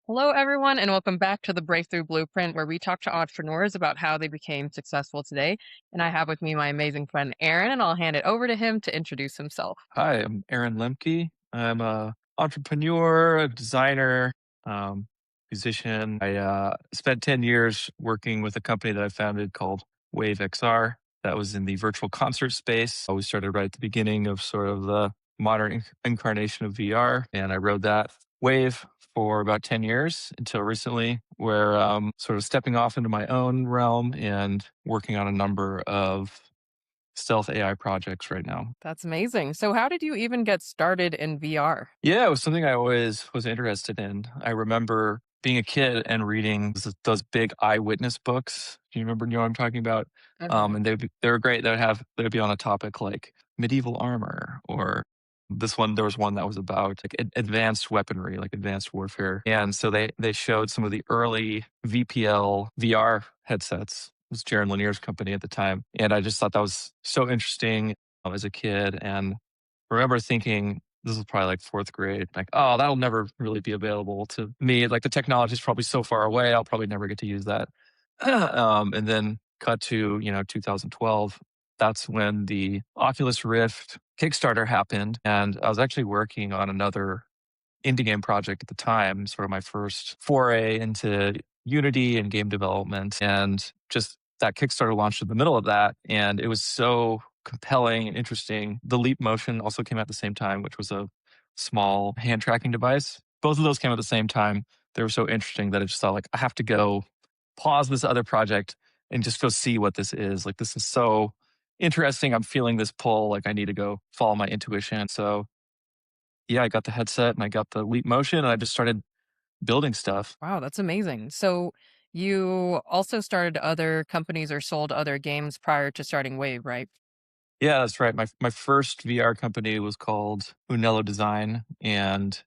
Hello, everyone, and welcome back to the Breakthrough Blueprint, where we talk to entrepreneurs about how they became successful today. And I have with me my amazing friend Aaron, and I'll hand it over to him to introduce himself. Hi, I'm Aaron Lemke. I'm a entrepreneur, a designer, um, musician. I spent 10 years working with a company that I founded called Wave XR. That was in the virtual concert space. We started right at the beginning of sort of the modern incarnation of VR, and I rode that wave for about 10 years until recently, where sort of stepping off into my own realm and working on a number of stealth AI projects right now. That's amazing. So, how did you even get started in VR? Yeah, it was something I always was interested in. I remember being a kid and reading those big eyewitness books. Do you know what I'm talking about? Mhm. And they were great. They'd be on a topic like medieval armor, or this one. There was one that was about like advanced weaponry, like advanced warfare. And so they showed some of the early VPL VR headsets. It was Jaron Lanier's company at the time, and I just thought that was so interesting as a kid. And I remember thinking, this was probably like fourth grade, like, oh, that'll never really be available to me. Like the technology is probably so far away, I'll probably never get to use that. And then cut to 2012. That's when the Oculus Rift Kickstarter happened, and I was actually working on another indie game project at the time, sort of my first foray into Unity and game development. And just that Kickstarter launched in the middle of that. And it was so compelling and interesting. The Leap Motion also came at the same time, which was a small hand tracking device. Both of those came at the same time. They were so interesting that I just thought, like, I have to go pause this other project and just go see what this is. Like, this is so interesting. I'm feeling this pull. Like, I need to go follow my intuition. So yeah, I got the headset and I got the Leap Motion and I just started building stuff. Wow, that's amazing. So, you also started other companies or sold other games prior to starting Wave, right? Yeah, that's right. My first VR company was called Unello Design, and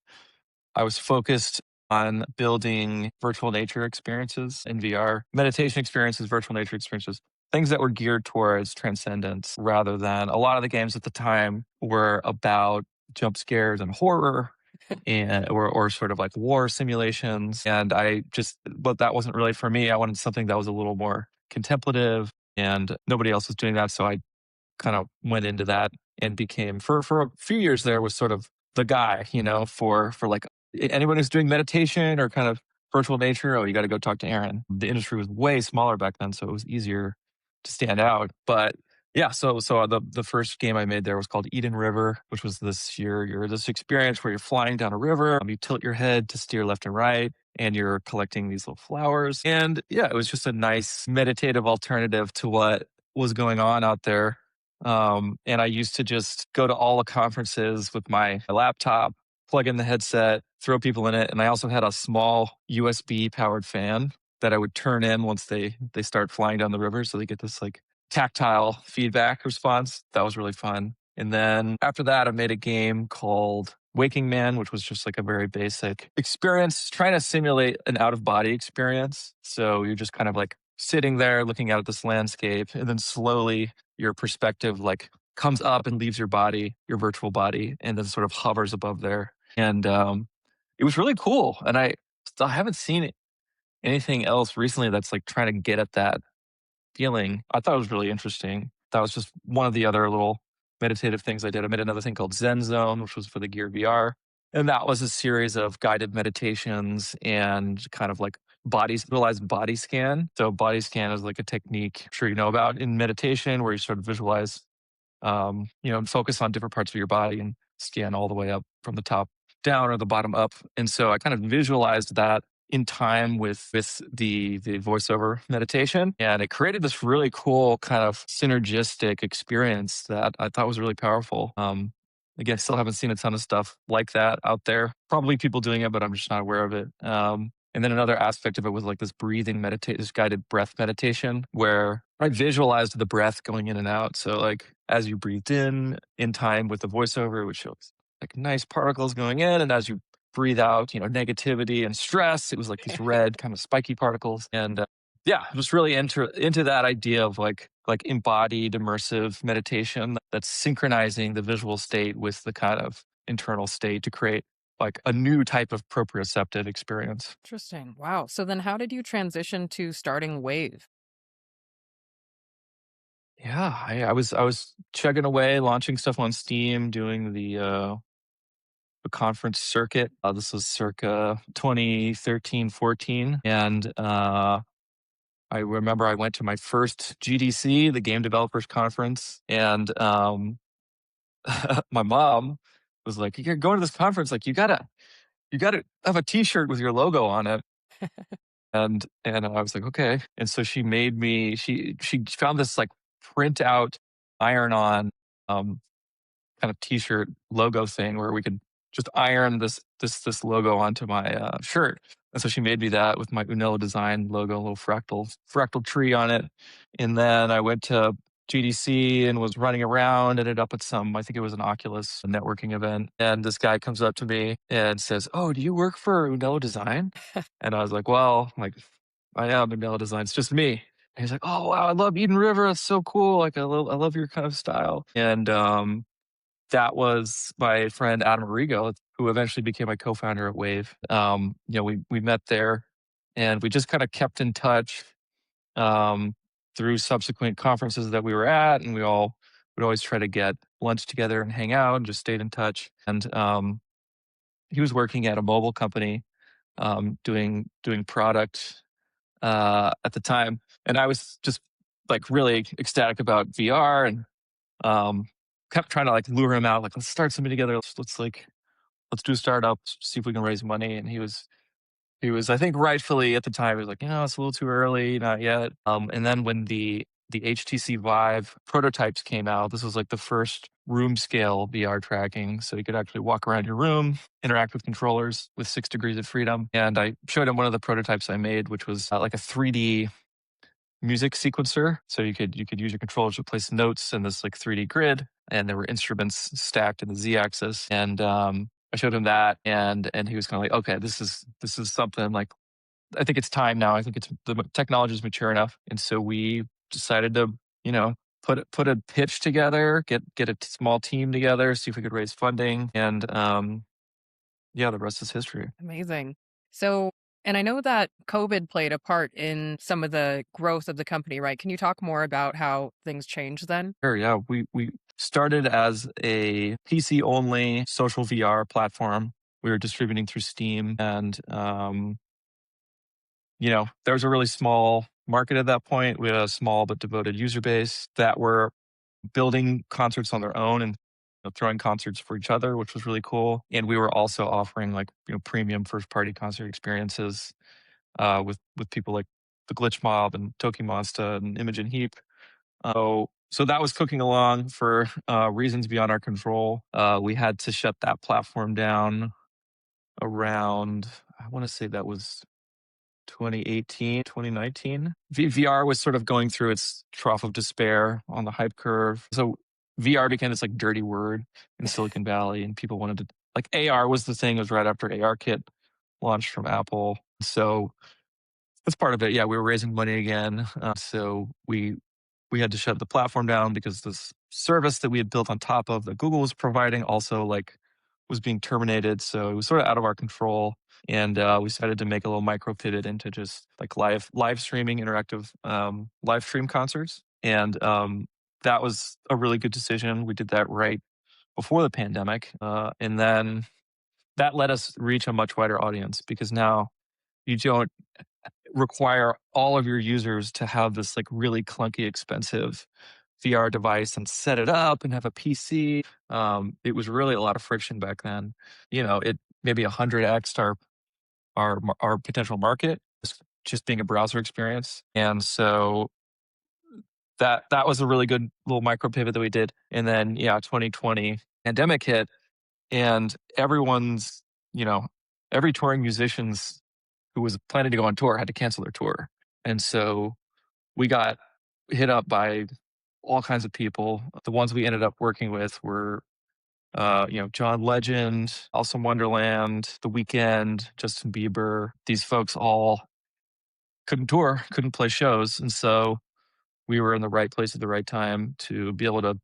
I was focused on building virtual nature experiences in VR, meditation experiences, virtual nature experiences, things that were geared towards transcendence rather than a lot of the games at the time were about jump scares and horror and or sort of like war simulations. And but that wasn't really for me. I wanted something that was a little more contemplative, and nobody else was doing that. So I kind of went into that and became for a few years there was sort of the guy, for like anyone who's doing meditation or kind of virtual nature. Oh, you got to go talk to Aaron. The industry was way smaller back then, so it was easier to stand out. But yeah, so the first game I made there was called Eden River, which was you're this experience where you're flying down a river. You tilt your head to steer left and right, and you're collecting these little flowers. And yeah, it was just a nice meditative alternative to what was going on out there. And I used to just go to all the conferences with my laptop, plug in the headset, throw people in it. And I also had a small USB powered fan that I would turn in once they start flying down the river. So they get this like tactile feedback response. That was really fun. And then after that, I made a game called Waking Man, which was just like a very basic experience, trying to simulate an out of body experience. So you're just kind of like sitting there looking out at this landscape, and then slowly your perspective like comes up and leaves your body, your virtual body, and then sort of hovers above there. And it was really cool. And I still haven't seen anything else recently that's like trying to get at that feeling. I thought it was really interesting. That was just one of the other little meditative things I did. I made another thing called Zen Zone, which was for the Gear VR. And that was a series of guided meditations and kind of like visualized body scan. So body scan is like a technique I'm sure you know about in meditation where you sort of visualize, and focus on different parts of your body and scan all the way up from the top down or the bottom up. And so I kind of visualized that in time with the voiceover meditation, and it created this really cool kind of synergistic experience that I thought was really powerful. Again, still haven't seen a ton of stuff like that out there. Probably people doing it, but I'm just not aware of it. And then another aspect of it was like this breathing meditate, this guided breath meditation, where I visualized the breath going in and out. So like as you breathed in time with the voiceover, it would show like nice particles going in, and as you breathe out, negativity and stress. It was like these red kind of spiky particles. And yeah, I was really into that idea of like embodied immersive meditation that's synchronizing the visual state with the kind of internal state to create like a new type of proprioceptive experience. Interesting. Wow. So then how did you transition to starting Wave? Yeah, I was chugging away, launching stuff on Steam, doing the conference circuit. This was circa 2013, 14, and I remember I went to my first GDC, the Game Developers Conference, and my mom was like, "You're going to this conference, like you gotta have a T-shirt with your logo on it." And I was like, "Okay." And so she made me. She found this like print out iron on um, kind of T-shirt logo thing where we could just iron this logo onto my shirt. And so she made me that with my Unella Design logo, a little fractal tree on it. And then I went to GDC and was running around. Ended up at some, I think it was an Oculus networking event, and this guy comes up to me and says, "Oh, do you work for Unella Design?" And I was like, "Well, like I am Unella Design. It's just me." And he's like, "Oh wow, I love Eden River. It's so cool. Like I love your kind of style." And that was my friend Adam Arrigo, who eventually became my co-founder at Wave. We met there, and we just kind of kept in touch um, through subsequent conferences that we were at, and we all would always try to get lunch together and hang out, and just stayed in touch. And he was working at a mobile company, doing product at the time, and I was just like really ecstatic about VR and um, kept trying to like lure him out, like let's start something together. Let's do a startup, see if we can raise money. And he was I think rightfully at the time he was like, it's a little too early, not yet. And then when the HTC Vive prototypes came out, this was like the first room scale VR tracking, so you could actually walk around your room, interact with controllers with 6 degrees of freedom. And I showed him one of the prototypes I made, which was like a 3D music sequencer. So you could use your controllers to place notes in this like 3D grid, and there were instruments stacked in the Z-axis. And I showed him that, and he was kind of like, "Okay, this is something like I think it's time now. I think it's the technology is mature enough." And so we decided to, you know, put a pitch together, get a small team together, see if we could raise funding, and yeah, the rest is history. Amazing. So, and I know that COVID played a part in some of the growth of the company, right? Can you talk more about how things changed then? Sure, yeah. We started as a PC only social VR platform. We were distributing through Steam, and there was a really small market at that point. We had a small but devoted user base that were building concerts on their own and throwing concerts for each other, which was really cool. And we were also offering like premium first party concert experiences with people like the Glitch Mob and Toki Monsta and Imogen Heap. So that was cooking along for reasons beyond our control. We had to shut that platform down around, I want to say that was 2018, 2019. VR was sort of going through its trough of despair on the hype curve. So VR became this like dirty word in Silicon Valley, and people wanted to like AR was the thing. It was right after AR Kit launched from Apple. So that's part of it. Yeah, we were raising money again. So we had to shut the platform down because this service that we had built on top of that Google was providing also like was being terminated. So it was sort of out of our control. And we decided to make a little micro pivot into just like live streaming, interactive live stream concerts. And that was a really good decision. We did that right before the pandemic. And then that let us reach a much wider audience because now you don't require all of your users to have this like really clunky, expensive VR device and set it up and have a PC. It was really a lot of friction back then. It maybe 100x our potential market just being a browser experience. And so that was a really good little micro pivot that we did. And then 2020 pandemic hit, and you know, every touring musicians who was planning to go on tour had to cancel their tour. And so we got hit up by all kinds of people. The ones we ended up working with were, John Legend, Alice in Wonderland, The Weeknd, Justin Bieber. These folks all couldn't tour, couldn't play shows. And so we were in the right place at the right time to be able to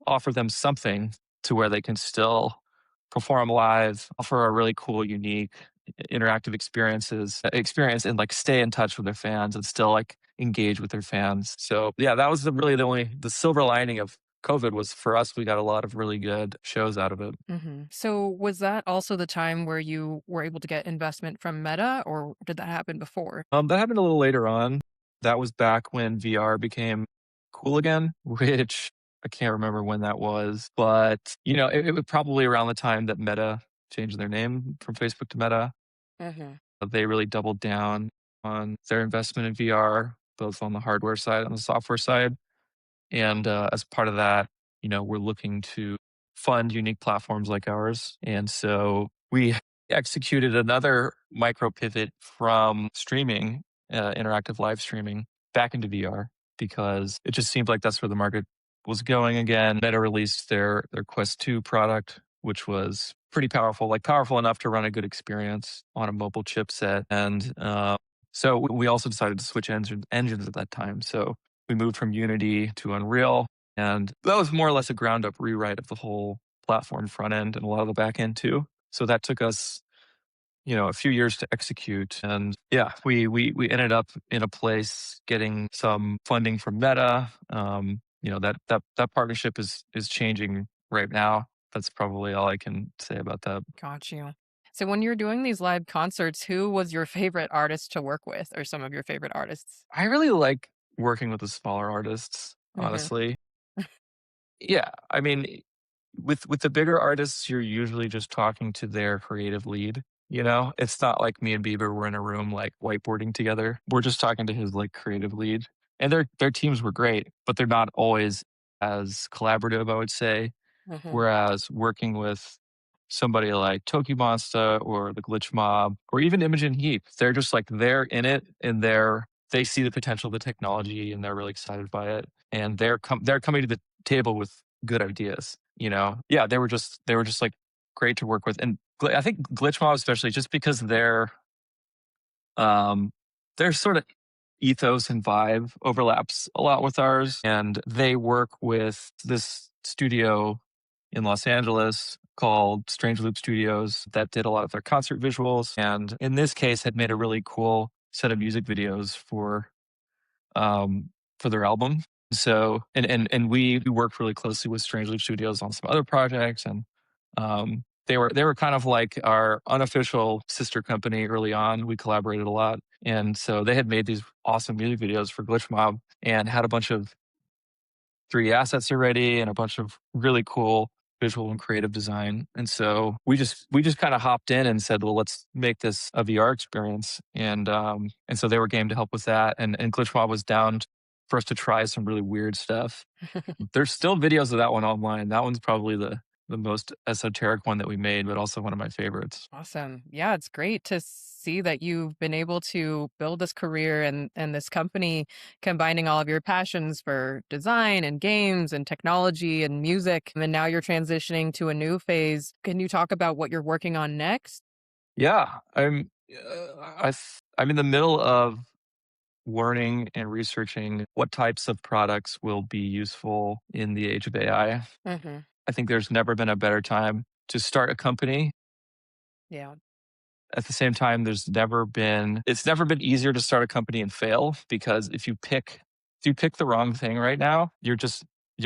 offer them something to where they can still perform live, offer a really cool, unique, interactive experience, and like stay in touch with their fans and still like engage with their fans. So yeah, that was really the silver lining of COVID was for us. We got a lot of really good shows out of it. So was that also the time where you were able to get investment from Meta, or did that happen before? That happened a little later on. That was back when VR became cool again, which I can't remember when that was, but it was probably around the time that Meta changed their name from Facebook to Meta. Hmm. They really doubled down on their investment in VR, both on the hardware side and the software side. And as part of that, we're looking to fund unique platforms like ours. And so we executed another micro pivot from streaming, interactive live streaming, back into VR because it just seemed like that's where the market was going again. Meta released their Quest 2 product, which was pretty powerful, like powerful enough to run a good experience on a mobile chipset. And so we also decided to switch engines at that time. So we moved from Unity to Unreal, and that was more or less a ground up rewrite of the whole platform front end and a lot of the back end too. So that took us, a few years to execute. And yeah, we ended up in a place getting some funding from Meta. That partnership is changing right now. That's probably all I can say about that. Got you. So when you're doing these live concerts, who was your favorite artist to work with, or some of your favorite artists? I really like working with the smaller artists, Hmm. honestly. Yeah, I mean, with the bigger artists, you're usually just talking to their creative lead. It's not like me and Bieber were in a room like whiteboarding together. We're just talking to his like creative lead, and their teams were great, but they're not always as collaborative, I would say. Hmm. Whereas working with somebody like Toki Monsta or the Glitch Mob or even Imogen Heap, they're just like they're in it and they see the potential of the technology and they're really excited by it. And they're coming to the table with good ideas. Yeah, they were just like great to work with. And I think Glitch Mob especially just because um their sort of ethos and vibe overlaps a lot with ours. And they work with this studio in Los Angeles called Strange Loop Studios that did a lot of their concert visuals. And in this case, had made a really cool set of music videos for their album. So and we worked really closely with Strange Loop Studios on some other projects, and they were kind of like our unofficial sister company early on. We collaborated a lot, and so they had made these awesome music videos for Glitch Mob and had a bunch of 3D assets already and a bunch of really cool visual and creative design. And so we just kind of hopped in and said, well, let's make this a VR experience. And so they were game to help with that. And Glitch Mob was down for us to try some really weird stuff. There's still videos of that one online. That one's probably the most esoteric one that we made, but also one of my favorites. Awesome. Yeah, it's great to see that you've been able to build this career and this company, combining all of your passions for design and games and technology and music. And then now you're transitioning to a new phase. Can you talk about what you're working on next? Yeah, I'm in the middle of learning and researching what types of products will be useful in the age of AI. Hmm. I think there's never been a better time to start a company. Yeah. At the same time, it's never been easier to start a company and fail because if you pick the wrong thing right now, you're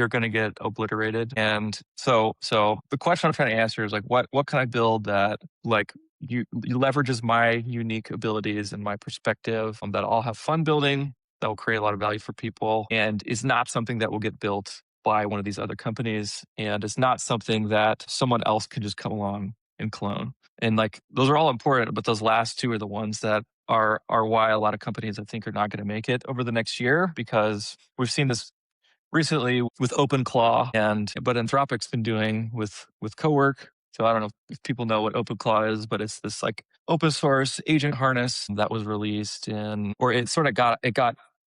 going to get obliterated. And so the question I'm trying to answer is like what can I build that like you leverages my unique abilities and my perspective that I'll have fun building, that will create a lot of value for people, and is not something that will get built by one of these other companies, and it's not something that someone else can just come along and clone. And like those are all important, but those last two are the ones that are why a lot of companies I think are not going to make it over the next year, because we've seen this recently with OpenClaw and what Anthropic's been doing with Cowork. So I don't know if people know what OpenClaw is, but it's this like open source agent harness that was released in, or it sort of got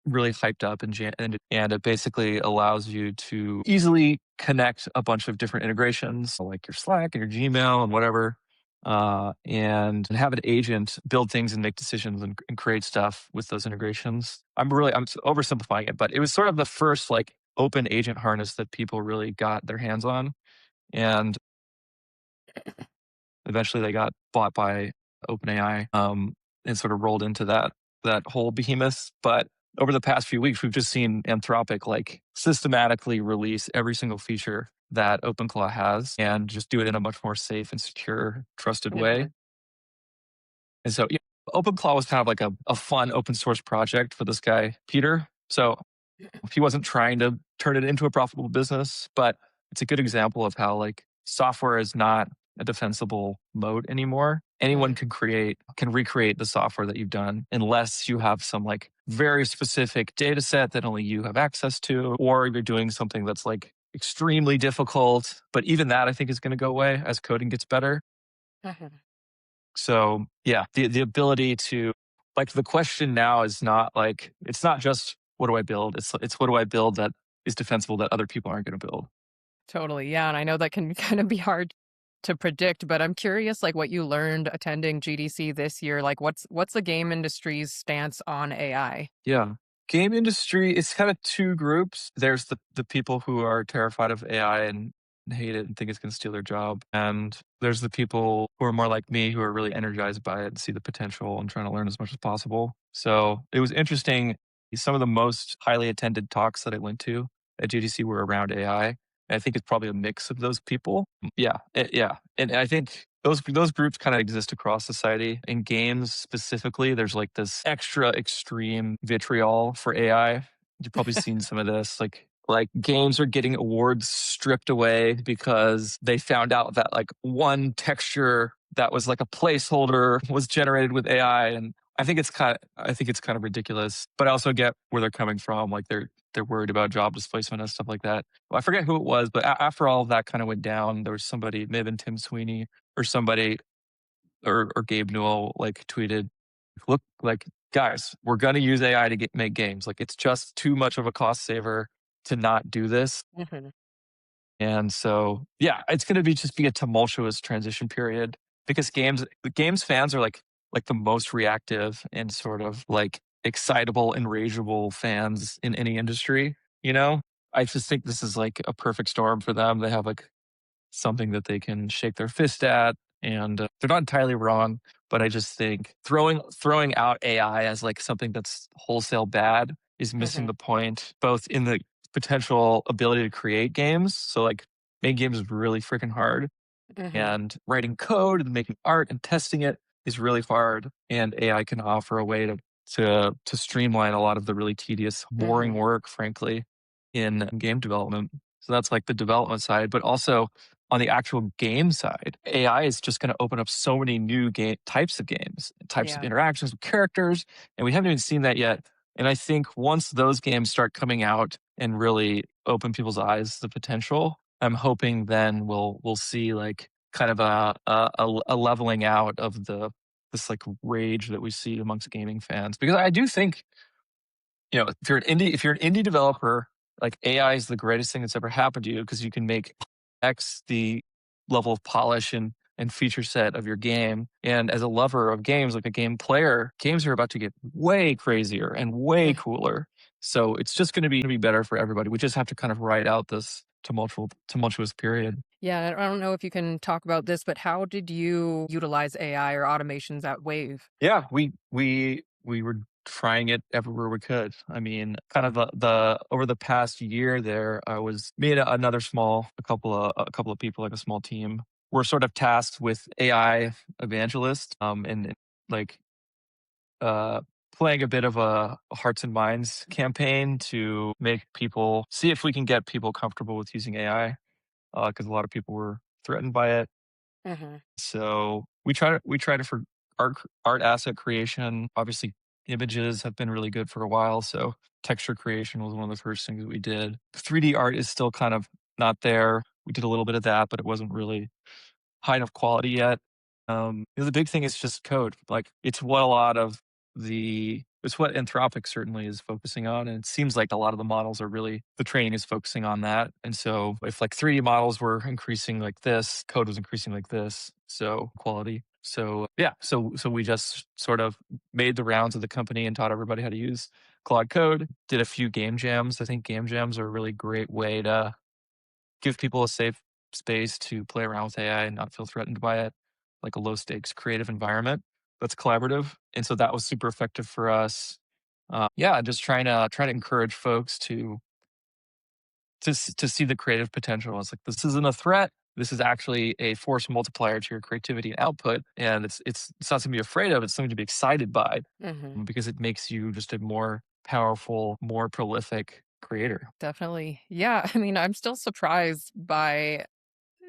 really hyped up and it basically allows you to easily connect a bunch of different integrations like your Slack and your Gmail and whatever, and have an agent build things and make decisions and create stuff with those integrations. I'm oversimplifying it, but it was sort of the first like open agent harness that people really got their hands on. And Eventually, they got bought by OpenAI, and sort of rolled into that whole behemoth. But over the past few weeks, we've just seen Anthropic like systematically release every single feature that OpenClaw has, and just do it in a much more safe and secure, trusted way. Mhm. And so, yeah, OpenClaw was kind of like a fun open source project for this guy, Peter. So he wasn't trying to turn it into a profitable business, but it's a good example of how like software is not a defensible moat anymore. Anyone Mhm. can recreate the software that you've done unless you have some like very specific data set that only you have access to, or you're doing something that's like extremely difficult. But even that I think is going to go away as coding gets better. Mhm. So yeah, the ability to like the question now is not like it's not just what do I build? It's what do I build that is defensible that other people aren't going to build. Totally, yeah, and I know that can kind of be hard to predict, but I'm curious, like, what you learned attending GDC this year. Like, what's the game industry's stance on AI? Yeah. Game industry, it's kind of two groups. There's the people who are terrified of AI and hate it and think it's going to steal their job. And there's the people who are more like me who are really energized by it and see the potential and trying to learn as much as possible. So it was interesting. Some of the most highly attended talks that I went to at GDC were around AI. I think it's probably a mix of those people. Yeah, yeah, and I think those groups kind of exist across society. In games specifically, there's like this extra extreme vitriol for AI. You've probably seen some of this, like games are getting awards stripped away because they found out that like one texture that was like a placeholder was generated with AI, and I think it's kind of ridiculous. But I also get where they're coming from. Like they're worried about job displacement and stuff like that. Well, I forget who it was, but after all of that kind of went down, there was somebody, it may have been Tim Sweeney or somebody, or Gabe Newell, like tweeted, "Look, like guys, we're gonna use AI to make games. Like it's just too much of a cost saver to not do this." Mhm. And so, yeah, it's gonna be a tumultuous transition period because games fans are like the most reactive and sort of like excitable and rageable fans in any industry. You know, I just think this is like a perfect storm for them. They have like something that they can shake their fist at, and they're not entirely wrong. But I just think throwing out AI as like something that's wholesale bad is missing Mhm. the point, both in the potential ability to create games. So like making games is really freaking hard, Mhm. and writing code and making art and testing it is really hard. And AI can offer a way to streamline a lot of the really tedious, boring Mhm. work, frankly, in game development. So that's like the development side, but also on the actual game side, AI is just going to open up so many new game types of games, types of Yeah. interactions with characters, and we haven't even seen that yet. And I think once those games start coming out and really open people's eyes to the potential, I'm hoping then we'll see like kind of a leveling out of this like rage that we see amongst gaming fans. Because I do think, if you're an indie developer, like AI is the greatest thing that's ever happened to you because you can make X the level of polish and feature set of your game. And as a lover of games, like a game player, games are about to get way crazier and way Mm. cooler. So it's just going to be better for everybody. We just have to kind of ride out this tumultuous period. Yeah, I don't know if you can talk about this, but how did you utilize AI or automations at Wave? Yeah, we were trying it everywhere we could. I mean, kind of the over the past year there, I was me and a couple of people, like a small team, were sort of tasked with AI evangelist, and like uh playing a bit of a hearts and minds campaign to make people see if we can get people comfortable with using AI, because a lot of people were threatened by it. Mhm. So we try to for art asset creation. Obviously, images have been really good for a while. So texture creation was one of the first things that we did. 3D art is still kind of not there. We did a little bit of that, but it wasn't really high enough quality yet. The big thing is just code. Like it's what Anthropic certainly is focusing on, and it seems like a lot of the models are really the training is focusing on that. And so, if like 3D models were increasing like this, code was increasing like this, so quality. So yeah, so we just sort of made the rounds of the company and taught everybody how to use Claude Code. Did a few game jams. I think game jams are a really great way to give people a safe space to play around with AI and not feel threatened by it, like a low stakes creative environment that's collaborative. And so that was super effective for us. Yeah, just trying to encourage folks to see the creative potential. It's like this isn't a threat. This is actually a force multiplier to your creativity and output, and it's not something to be afraid of. It's something to be excited by Hmm. because it makes you just a more powerful, more prolific creator. Definitely. Yeah. I mean, I'm still surprised by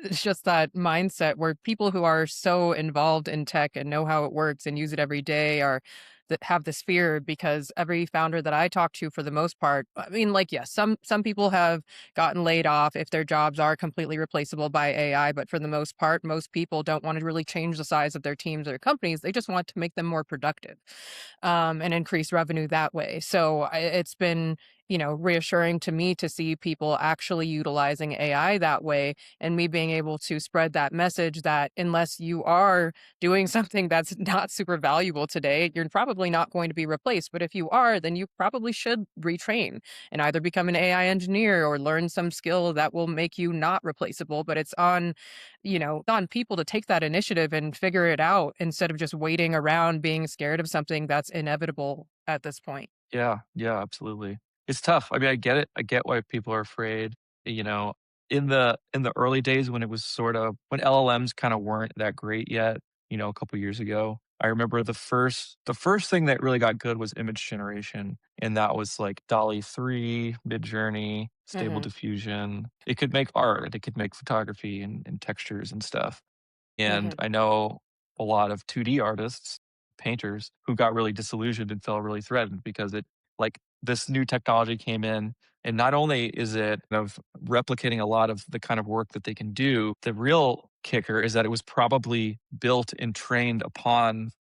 it's just that mindset where people who are so involved in tech and know how it works and use it every day are that have this fear because every founder that I talk to for the most part, I mean, like, yes, some people have gotten laid off if their jobs are completely replaceable by AI, but for the most part, most people don't want to really change the size of their teams or their companies. They just want to make them more productive, and increase revenue that way. So it's been, reassuring to me to see people actually utilizing AI that way, and me being able to spread that message that unless you are doing something that's not super valuable today, you're probably not going to be replaced. But if you are, then you probably should retrain and either become an AI engineer or learn some skill that will make you not replaceable. But it's on people to take that initiative and figure it out instead of just waiting around being scared of something that's inevitable at this point. Yeah, yeah, absolutely. It's tough. I mean, I get it. I get why people are afraid. You know, in the early days when it was sort of when LLMs kind of weren't that great yet, a couple years ago. I remember the first thing that really got good was image generation, and that was like Dolly 3, Midjourney, Stable Mhm, Diffusion. It could make art, it could make photography and textures and stuff. And mhm, I know a lot of 2D artists, painters, who got really disillusioned and felt really threatened because this new technology came in, and not only is it of replicating a lot of the kind of work that they can do, the real kicker is that it was probably built and trained upon,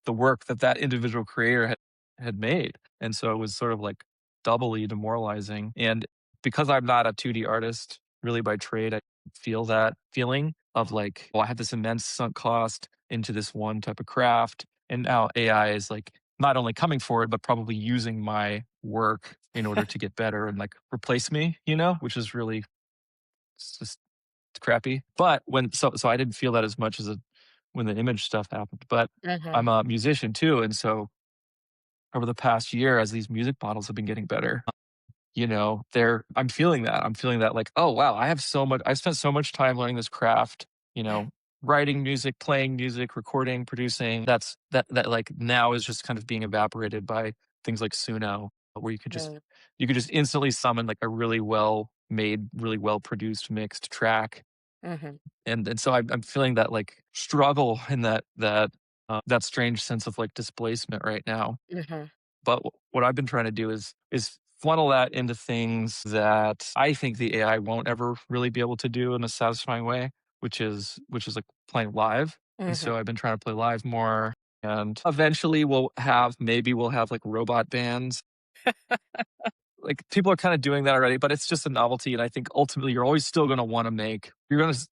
the work that that individual creator had made. And so it was sort of like doubly demoralizing. And because I'm not a 2D artist really by trade, I feel that feeling of like, well, I had this immense sunk cost into this one type of craft. And now AI is like not only coming forward, but probably using my work in order to get better and like replace me, which is really it's just crappy. But so I didn't feel that as much when the image stuff happened. But mhm, I'm a musician too. And so over the past year, as these music models have been getting better, I'm feeling that. I'm feeling that like, oh wow, I've spent so much time learning this craft, you know, writing music, playing music, recording, producing. That like now is just kind of being evaporated by things like Suno, where mhm, you could just instantly summon like a really well made, really well produced mixed track. mhm, And so I'm feeling that like struggle and that strange sense of like displacement right now. mhm, But what I've been trying to do is funnel that into things that I think the AI won't ever really be able to do in a satisfying way, which is like playing live. And mhm. so I've been trying to play live more. And eventually we'll have like robot bands. Like people are kind of doing that already, but it's just a novelty. And I think ultimately you're always still going to want to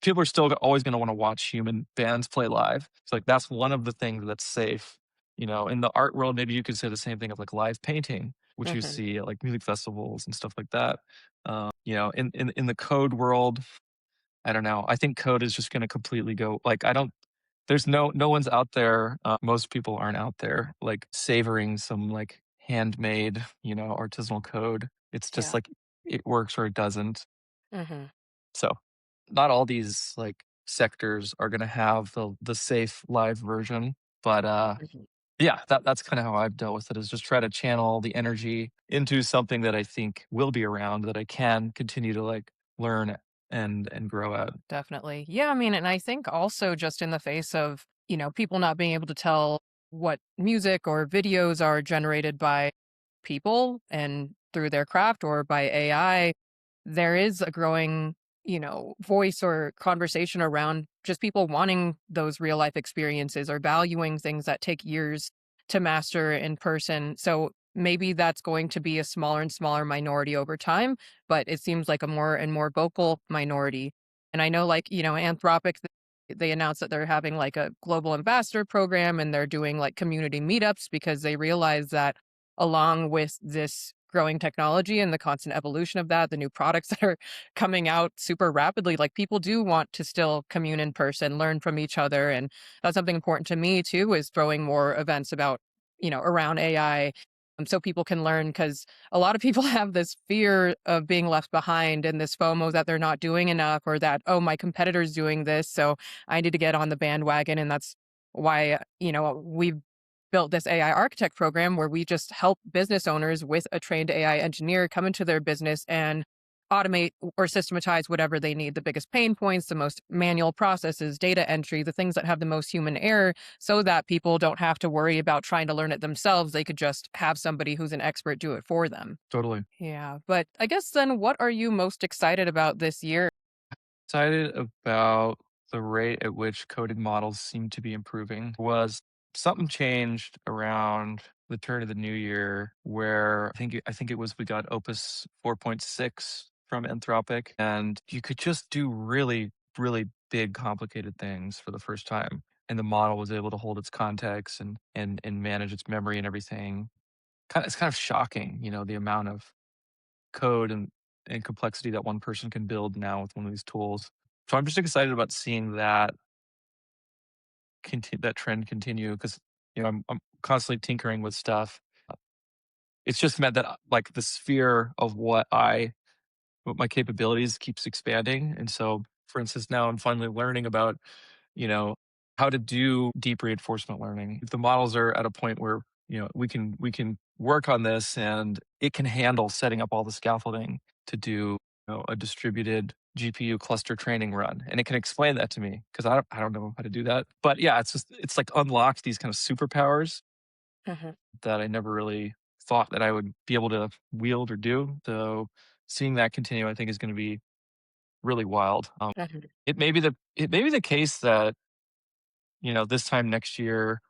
people are still always going to want to watch human bands play live. It's like that's one of the things that's safe. In the art world, maybe you could say the same thing of like live painting, which you Mhm. see at like music festivals and stuff like that. In the code world, I don't know. I think code is just going to completely go like I don't there's no one's out there, most people aren't out there, like, savoring some, like, handmade, artisanal code. It's just, Yeah. like, it works or it doesn't. Mhm. So, not all these, like, sectors are gonna have the safe live version, but, Mhm. yeah, that's kinda how I've dealt with it, is just try to channel the energy into something that I think will be around, that I can continue to, like, learn and grow at. Definitely. Yeah, I mean, and I think also just in the face of, people not being able to tell what music or videos are generated by people and through their craft or by AI, there is a growing, voice or conversation around just people wanting those real life experiences or valuing things that take years to master in person. So maybe that's going to be a smaller and smaller minority over time, but it seems like a more and more vocal minority. And I know, like, Anthropic, they announced that they're having like a global ambassador program and they're doing like community meetups because they realize that along with this growing technology and the constant evolution of that, the new products that are coming out super rapidly, like people do want to still commune in person, learn from each other. And that's something important to me too, is throwing more events about, around AI. So people can learn because a lot of people have this fear of being left behind and this FOMO that they're not doing enough or that, oh, my competitor's doing this. So I need to get on the bandwagon. And that's why, we've built this AI architect program where we just help business owners with a trained AI engineer come into their business and automate or systematize whatever they need, the biggest pain points, the most manual processes, data entry, the things that have the most human error, so that people don't have to worry about trying to learn it themselves. They could just have somebody who's an expert do it for them. Totally. Yeah. But I guess then what are you most excited about this year? Excited about the rate at which coding models seem to be improving. Was something changed around the turn of the new year where I think it was we got Opus 4.6 from Anthropic, and you could just do really, really big complicated things for the first time. And the model was able to hold its context and manage its memory and everything. It's kind of shocking, the amount of code and complexity that one person can build now with one of these tools. So I'm just excited about seeing that trend continue because I'm constantly tinkering with stuff. It's just meant that like the sphere of what my capabilities keeps expanding. And so, for instance, now I'm finally learning about you know, how to do deep reinforcement learning. If the models are at a point where, we can work on this and it can handle setting up all the scaffolding to do, a distributed GPU cluster training run. And it can explain that to me because I don't know how to do that. But yeah, it's like unlocked these kind of superpowers Mhm, that I never really thought that I would be able to wield or do. So seeing that continue, I think is going to be really wild. mhm, It may be the case that this time next year,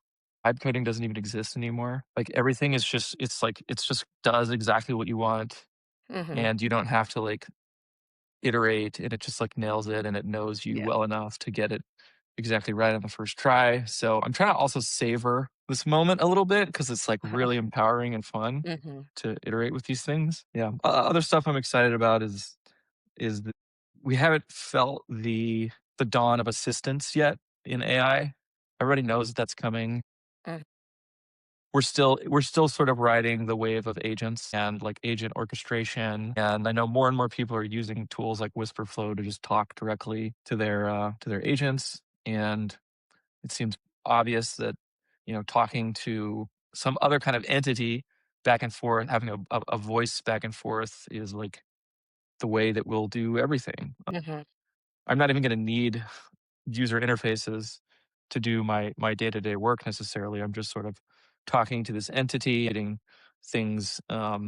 vibe coding doesn't even exist anymore. Like everything is just, it's just does exactly what you want, mhm. and you don't have to like iterate, and it just like nails it, and it knows you Yeah. well enough to get it exactly right on the first try. So I'm trying to also savor this moment a little bit because it's like really empowering and fun Mhm, to iterate with these things. Yeah. Other stuff I'm excited about is that we haven't felt the dawn of assistance yet in AI. Everybody knows that that's coming. mm, We're still sort of riding the wave of agents and like agent orchestration. And I know more and more people are using tools like Whisperflow to just talk directly to their agents. And it seems obvious that talking to some other kind of entity back and forth, having a voice back and forth is like the way that we'll do everything. mhm, I'm not even going to need user interfaces to do my day-to-day work necessarily. I'm just sort of talking to this entity, getting things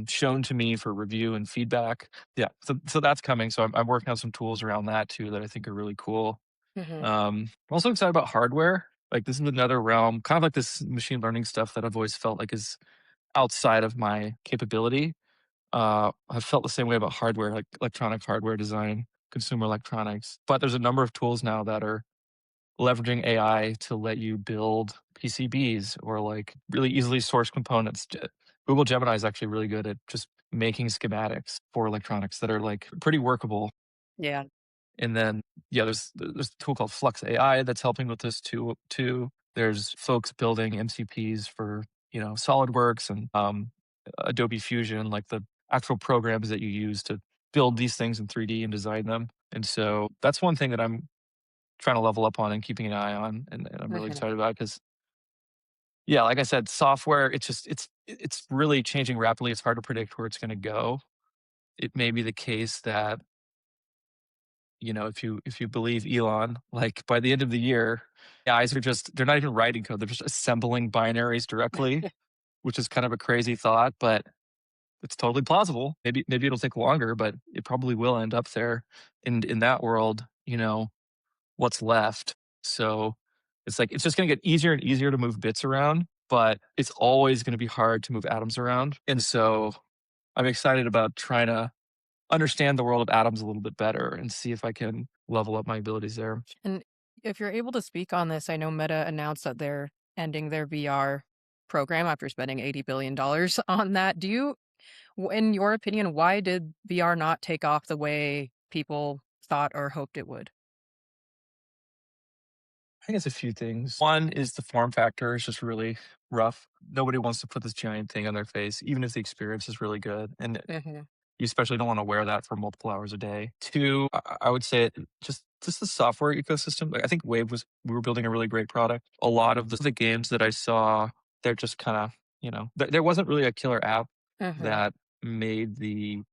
shown to me for review and feedback. Yeah, so that's coming. So I'm working on some tools around that too that I think are really cool. mhm, I'm also excited about hardware. Like this is another realm, kind of like this machine learning stuff that I've always felt like is outside of my capability. I've felt the same way about hardware, like electronic hardware design, consumer electronics. But there's a number of tools now that are leveraging AI to let you build PCBs or like really easily source components. Google Gemini is actually really good at just making schematics for electronics that are like pretty workable. yeah, And then yeah, there's a tool called Flux AI that's helping with this too. There's folks building MCPs for SolidWorks and Adobe Fusion, like the actual programs that you use to build these things in 3D and design them. And so that's one thing that I'm trying to level up on and keeping an eye on, and I'm really mhm, excited about because yeah, like I said, software, it's really changing rapidly. It's hard to predict where it's going to go. It may be the case that if you believe Elon, like by the end of the year, guys are just they're not even writing code; they're just assembling binaries directly, which is kind of a crazy thought, but it's totally plausible. Maybe it'll take longer, but it probably will end up there. In that world, what's left. So it's like it's just going to get easier and easier to move bits around, but it's always going to be hard to move atoms around. And so I'm excited about trying to understand the world of atoms a little bit better and see if I can level up my abilities there. and if you're able to speak on this, I know Meta announced that they're ending their VR program after spending $80 billion on that. Do you In your opinion, why did VR not take off the way people thought or hoped it would? I think it's a few things. One is the form factor is just really rough. Nobody wants to put this giant thing on their face, even if the experience is really good. And Mhm, you especially don't want to wear that for multiple hours a day. Two, I would say just the software ecosystem. Like I think Wave was we were building a really great product. A lot of the games that I saw, they're just kind of there wasn't really a killer app mhm, that made the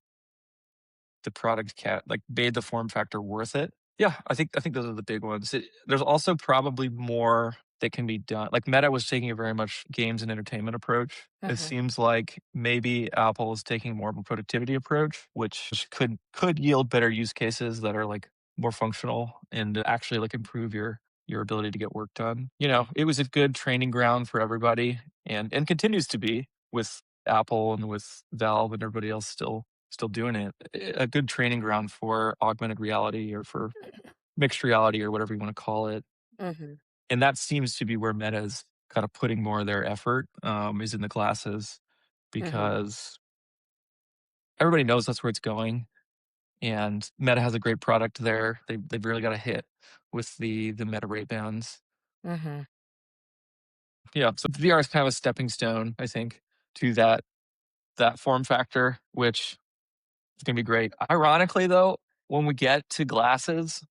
product like made the form factor worth it. Yeah, I think those are the big ones. There's also probably more that can be done. Like Meta was taking a very much games and entertainment approach. It mhm, seems like maybe Apple is taking more of a productivity approach, which could yield better use cases that are like more functional and actually like improve your ability to get work done. It was a good training ground for everybody and continues to be with Apple and with Valve and everybody else still doing it. A good training ground for augmented reality or for mixed reality or whatever you want to call it. mhm, And that seems to be where Meta is kind of putting more of their effort, is in the glasses mhm, because everybody knows that's where it's going. And Meta has a great product there. They've really got a hit with the Meta Ray Bans. mhm. Yeah, so VR is kind of a stepping stone, I think, to that form factor, which is gonna be great. Ironically, though, when we get to glasses,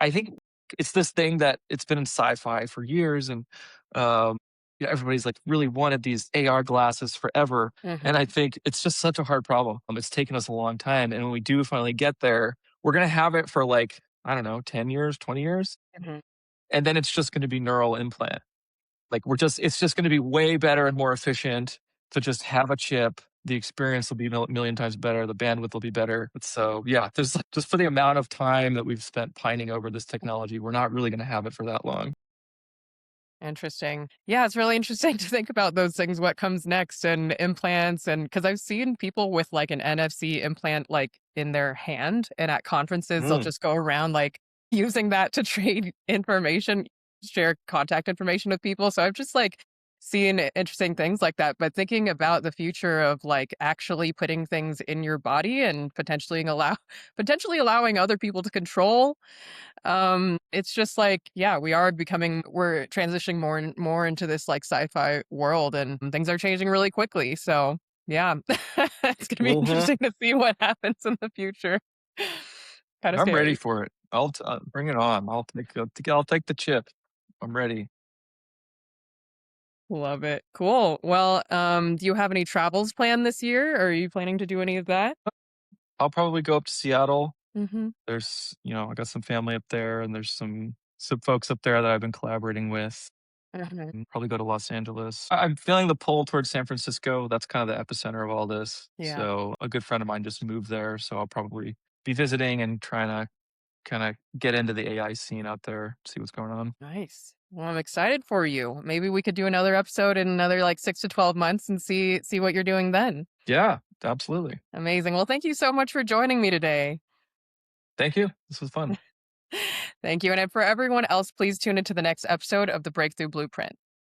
I think it's this thing that it's been in sci-fi for years, and um, everybody's like really wanted these AR glasses forever. And Mhm, I think it's just such a hard problem. It's taken us a long time, and when we do finally get there, we're gonna have it for like I don't know, 10 years, 20 years, mhm. and then it's just gonna be neural implant. Like it's just going to be way better and more efficient to just have a chip. The experience will be a million times better. The bandwidth will be better. So yeah, there's like, just for the amount of time that we've spent pining over this technology, we're not really going to have it for that long. Interesting. Yeah, it's really interesting to think about those things, what comes next and implants and because I've seen people with like an NFC implant like in their hand and at conferences they'll Mm. just go around like using that to trade information, share contact information with people. So I've just like seen interesting things like that. But thinking about the future of like actually putting things in your body and potentially allowing other people to control it's just like, yeah, we're transitioning more and more into this like sci-fi world and things are changing really quickly. So, yeah, it's going to be Hmm. interesting to see what happens in the future. Kind of I'm ready scary. for it. Bring it on. I'll take the chip. I'm ready. Love it. Cool. Well, do you have any travels planned this year? Or are you planning to do any of that? I'll probably go up to Seattle. Mm-hmm. I got some family up there, and there's some folks up there that I've been collaborating with. Hmm. Probably go to Los Angeles. I'm feeling the pull towards San Francisco. That's kind of the epicenter of all this. Yeah. So a good friend of mine just moved there, so I'll probably be visiting and trying to kind of get into the AI scene out there, see what's going on. Nice. Well, I'm excited for you. Maybe we could do another episode in another like 6 to 12 months and see what you're doing then. Yeah, absolutely. Amazing. Well, thank you so much for joining me today. Thank you. This was fun. Thank you. And for everyone else, please tune into the next episode of the Breakthrough Blueprint.